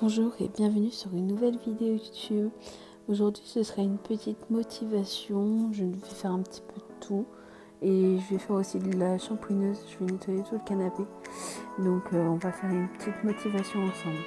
Bonjour et bienvenue sur une nouvelle vidéo YouTube. Aujourd'hui ce sera une petite motivation, je vais faire un petit peu de tout et je vais faire aussi de la shampouineuse, je vais nettoyer tout le canapé. Donc on va faire une petite motivation ensemble.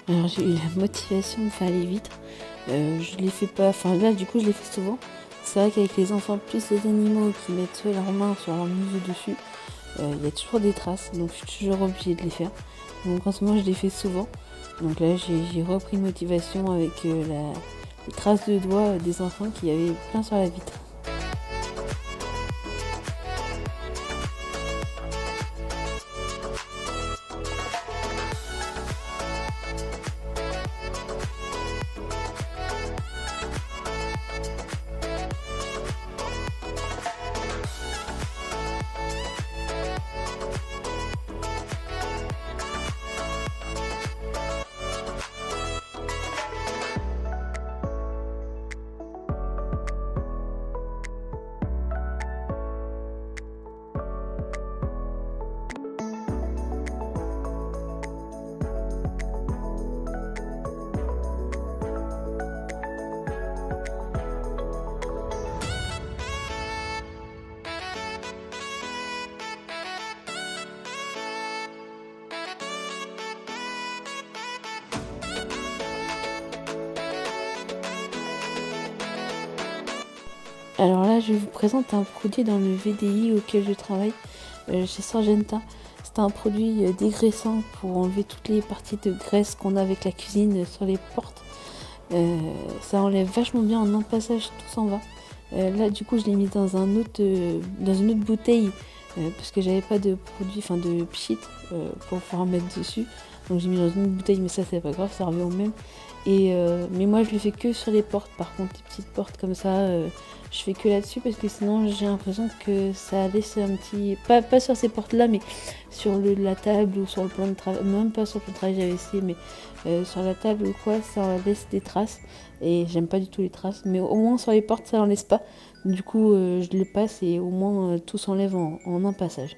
Alors j'ai eu la motivation de faire les vitres, je les fais pas, enfin là du coup je les fais souvent. C'est vrai qu'avec les enfants plus les animaux qui mettent leurs mains sur leur museau dessus, il y a toujours des traces, donc je suis toujours obligée de les faire. Donc en ce moment je les fais souvent, donc là j'ai repris une motivation avec les traces de doigts des enfants qui avaient plein sur la vitre. Alors là, je vous présente un produit dans le VDI auquel je travaille chez Sorgenta. C'est un produit dégraissant pour enlever toutes les parties de graisse qu'on a avec la cuisine sur les portes. Ça enlève vachement bien en un passage, tout s'en va. Là, du coup, je l'ai mis dans une autre bouteille parce que j'avais pas de produit, enfin de pchit pour pouvoir mettre dessus. Donc j'ai mis dans une autre bouteille, mais ça c'est pas grave, ça revient au même. Mais moi je le fais que sur les portes, par contre les petites portes comme ça, je fais que là-dessus parce que sinon j'ai l'impression que ça laisse un petit... Pas sur ces portes-là, mais sur la table ou sur le plan de travail, même pas sur le plan de travail j'avais essayé, mais sur la table ou quoi, ça laisse des traces et j'aime pas du tout les traces, mais au moins sur les portes ça en laisse pas. Du coup je le passe et au moins tout s'enlève en un passage.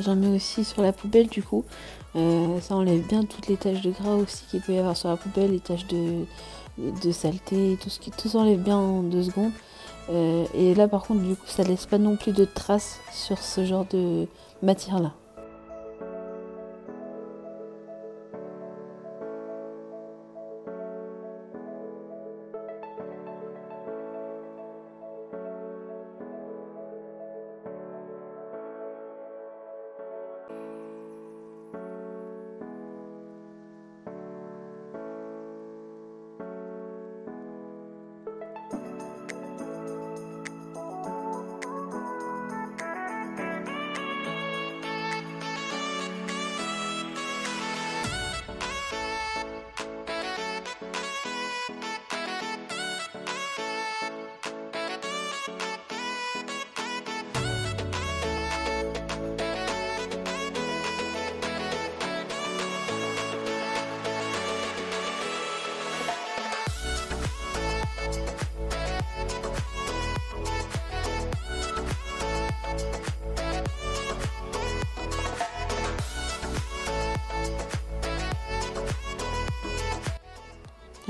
J'en mets aussi sur la poubelle du coup. Ça enlève bien toutes les taches de gras aussi qu'il peut y avoir sur la poubelle, les taches de saleté, tout s'enlève bien en 2 secondes. Et là par contre du coup ça laisse pas non plus de traces sur ce genre de matière là.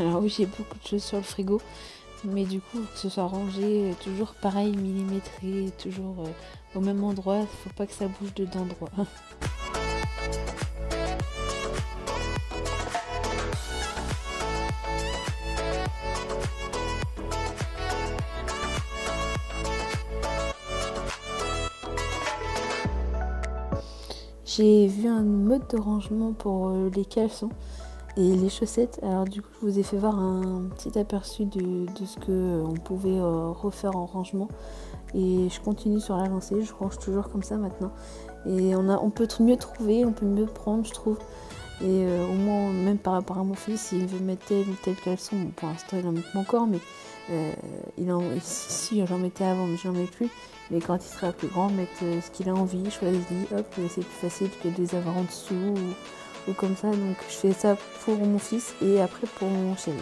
Alors oui, j'ai beaucoup de choses sur le frigo, mais du coup, que ce soit rangé, toujours pareil, millimétré, toujours au même endroit, faut pas que ça bouge d'endroit. J'ai vu un mode de rangement pour les caleçons et les chaussettes. Alors du coup, je vous ai fait voir un petit aperçu de ce que on pouvait refaire en rangement. Et je continue sur la lancée, je range toujours comme ça maintenant. Et on peut mieux trouver, on peut mieux prendre, je trouve. Et au moins, même par rapport à mon fils, s'il veut mettre tel ou tel caleçon, bon, pour l'instant il en met pas encore, mais si j'en mettais avant, mais j'en mets plus. Mais quand il sera plus grand, mettre ce qu'il a envie, choisit, hop, c'est plus facile que de les avoir en dessous ou comme ça. Donc je fais ça pour mon fils et après pour mon chéri.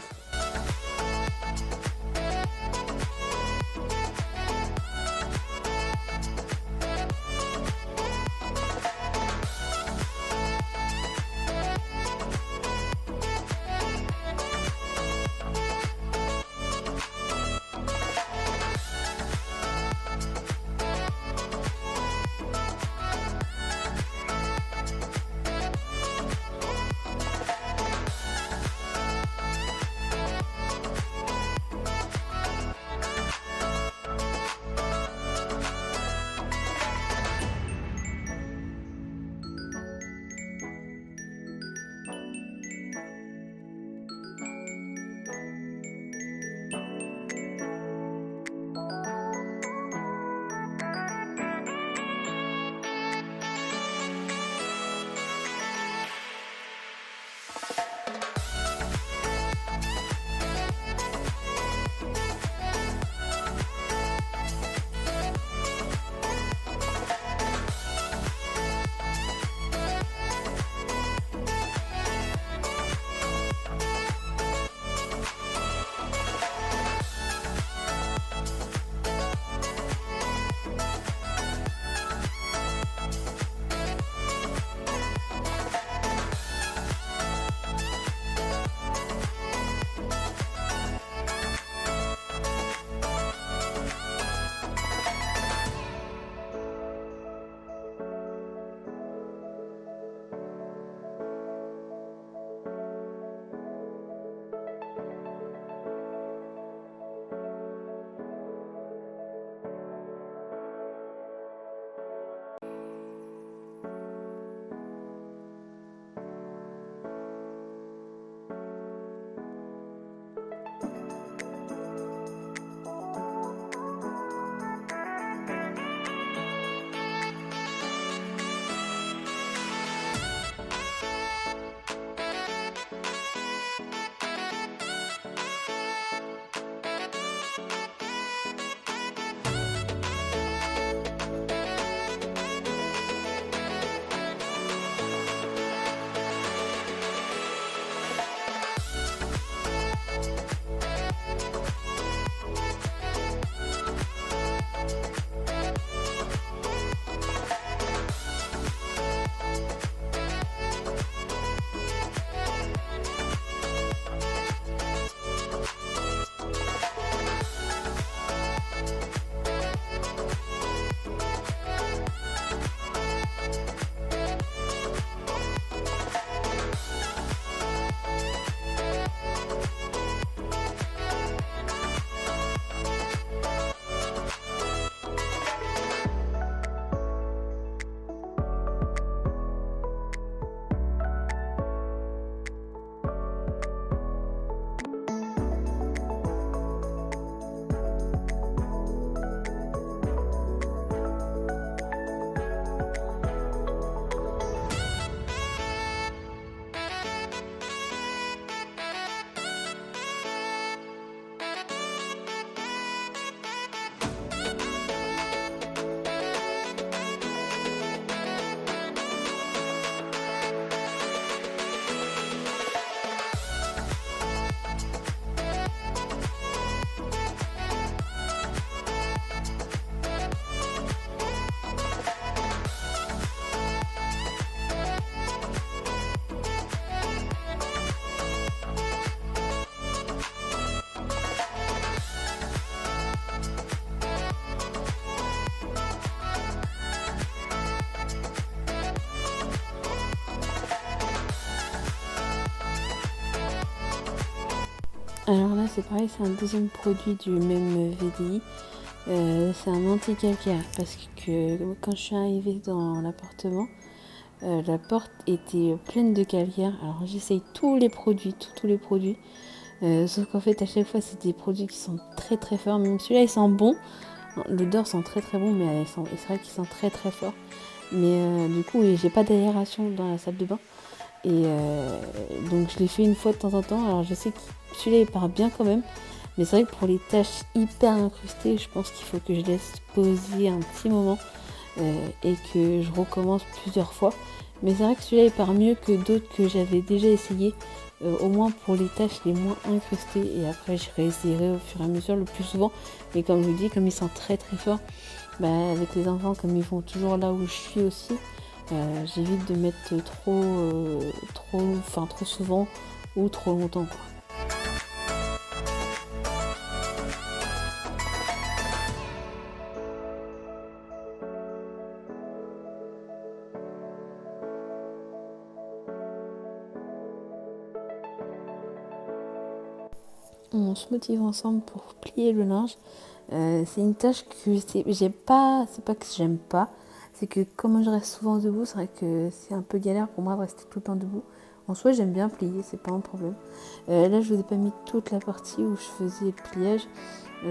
Alors là c'est pareil, c'est un deuxième produit du même VDI. C'est un anti-calcaire parce que quand je suis arrivée dans l'appartement, la porte était pleine de calcaire. Alors j'essaye tous les produits, tous les produits. Sauf qu'en fait à chaque fois c'est des produits qui sont très très forts. Même celui-là il sent bon. L'odeur sent très très bon, mais c'est vrai qu'il sent très très fort. Mais du coup j'ai pas d'aération dans la salle de bain. Et donc je l'ai fait une fois de temps en temps. Alors je sais que celui-là il part bien quand même. Mais c'est vrai que pour les tâches hyper incrustées, je pense qu'il faut que je laisse poser un petit moment et que je recommence plusieurs fois. Mais c'est vrai que celui-là il part mieux que d'autres que j'avais déjà essayé, au moins pour les tâches les moins incrustées. Et après je réessayerai au fur et à mesure le plus souvent. Mais comme je vous dis, comme ils sont très très forts, avec les enfants, comme ils vont toujours là où je suis aussi, j'évite de mettre trop souvent ou trop longtemps, quoi. On se motive ensemble pour plier le linge. C'est une tâche que j'ai pas, c'est pas que j'aime pas, c'est que comme je reste souvent debout, c'est vrai que c'est un peu galère pour moi de rester tout le temps debout. En soi, j'aime bien plier, c'est pas un problème. Là, je vous ai pas mis toute la partie où je faisais le pliage.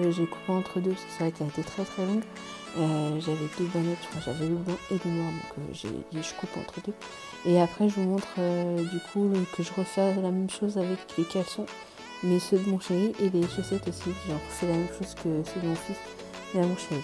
J'ai coupé entre deux parce que c'est vrai qu'elle a été très très longue. J'avais deux bannettes, je crois, j'avais le blanc et le noir, donc je coupe entre deux. Et après, je vous montre du coup que je refais la même chose avec les caleçons, mais ceux de mon chéri et les chaussettes aussi. Genre, c'est la même chose que ceux de mon fils et à mon chéri.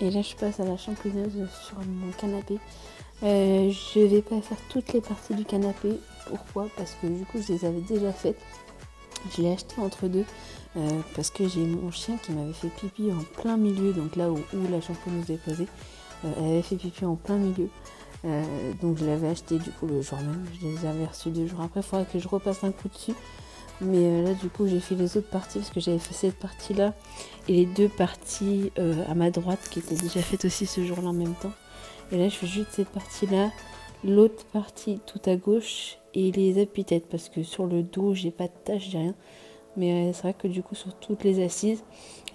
Et là, je passe à la shampooineuse sur mon canapé. Je vais pas faire toutes les parties du canapé. Pourquoi ? Parce que du coup, je les avais déjà faites. Je l'ai acheté entre deux parce que j'ai mon chien qui m'avait fait pipi en plein milieu, donc là où la shampooineuse est posée. Elle avait fait pipi en plein milieu. Donc je l'avais acheté du coup le jour même. Je les avais reçus 2 jours après. Il faudrait que je repasse un coup dessus. Mais là du coup j'ai fait les autres parties parce que j'avais fait cette partie là et les 2 parties à ma droite qui étaient déjà faites aussi ce jour-là en même temps. Et là je fais juste cette partie là, l'autre partie tout à gauche et les appuis-têtes parce que sur le dos j'ai pas de taches, j'ai rien. Mais c'est vrai que du coup sur toutes les assises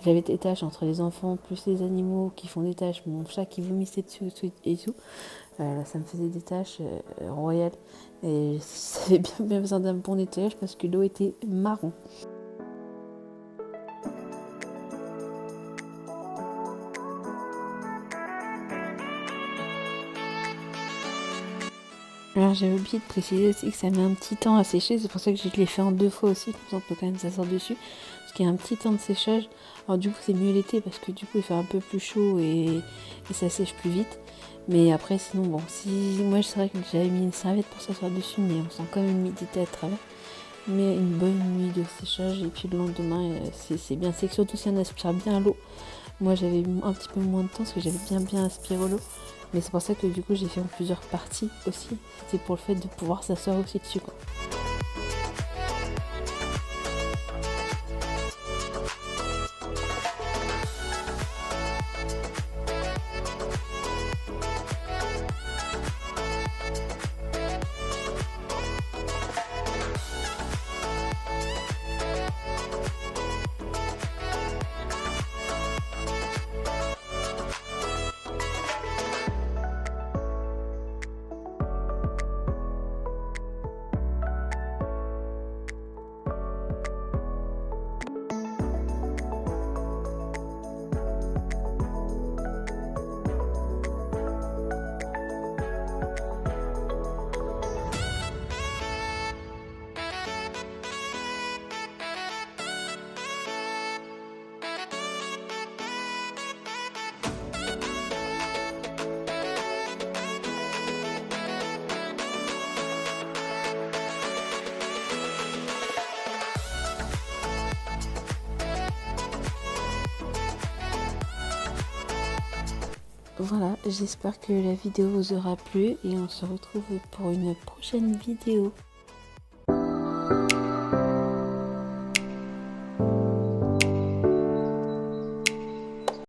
j'avais des taches entre les enfants plus les animaux qui font des taches, mon chat qui vomissait dessus et tout. Là, ça me faisait des taches royales et ça avait bien besoin d'un bon nettoyage parce que l'eau était marron. Alors j'avais oublié de préciser aussi que ça met un petit temps à sécher, c'est pour ça que je l'ai fait en 2 fois aussi, comme ça on peut quand même s'asseoir dessus, parce qu'il y a un petit temps de séchage. Alors du coup c'est mieux l'été parce que du coup il fait un peu plus chaud et ça sèche plus vite. Mais après sinon bon, si moi c'est vrai que j'avais mis une serviette pour s'asseoir dessus, mais on sent quand même l'humidité à travers. Mais une bonne nuit de séchage et puis le lendemain c'est bien sec, surtout si on aspire bien l'eau. Moi j'avais un petit peu moins de temps parce que j'avais bien aspiré l'eau. Mais c'est pour ça que du coup j'ai fait en plusieurs parties aussi. C'était pour le fait de pouvoir s'asseoir aussi dessus quoi. Voilà, j'espère que la vidéo vous aura plu et on se retrouve pour une prochaine vidéo.